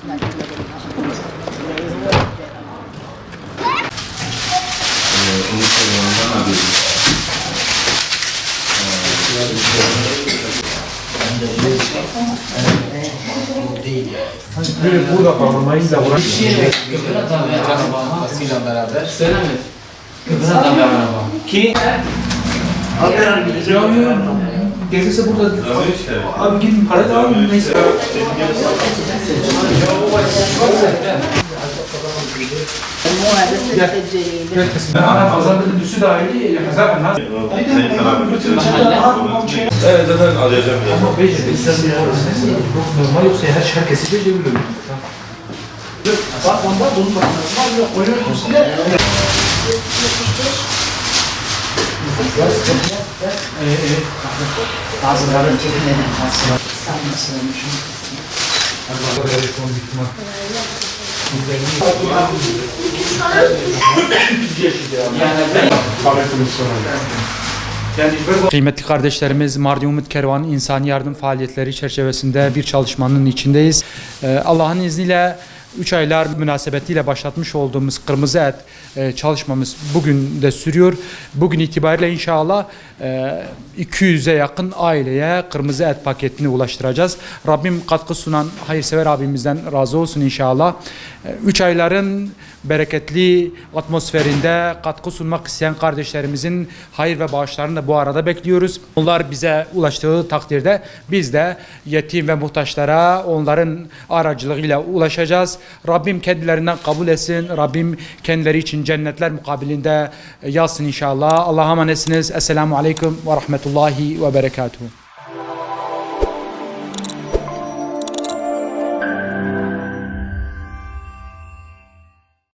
Burada parlamayı da uğraş. Kıbrıs'a da bir araba masıyla beraber. Söyle mi? Kıbrıs'a da bir araba. Ki? Gelirse burada abi gidin para da alın neyse. Ana fazla bir düşü dahili hesap olmaz. Evet zaten arayacağım biraz. Ama beceri istersen normal yoksa herkesi becerebilir. Bak onda bunun bakması var yok koyuyor üstüne. Bazıları çekimlerden fazla sanmışlarmışım. Kıymetli kardeşlerimiz, Mardin Umut Kervan İnsani Yardım Faaliyetleri çerçevesinde bir çalışmanın içindeyiz. Allah'ın izniyle 3 aylar münasebetiyle başlatmış olduğumuz Kırmızı Et çalışmamız bugün de sürüyor. Bugün itibariyle inşallah 200'e yakın aileye Kırmızı Et paketini ulaştıracağız. Rabbim katkı sunan hayırsever abimizden razı olsun inşallah. 3 ayların bereketli atmosferinde katkı sunmak isteyen kardeşlerimizin hayır ve bağışlarını da bu arada bekliyoruz. Onlar bize ulaştığı takdirde biz de yetim ve muhtaçlara onların aracılığıyla ulaşacağız. Rabbim kendilerinden kabul etsin. Rabbim kendileri için cennetler mukabilinde yazsın inşallah. Allah'a emanetsiniz. Esselamu Aleyküm ve Rahmetullahi ve Berekatuhu.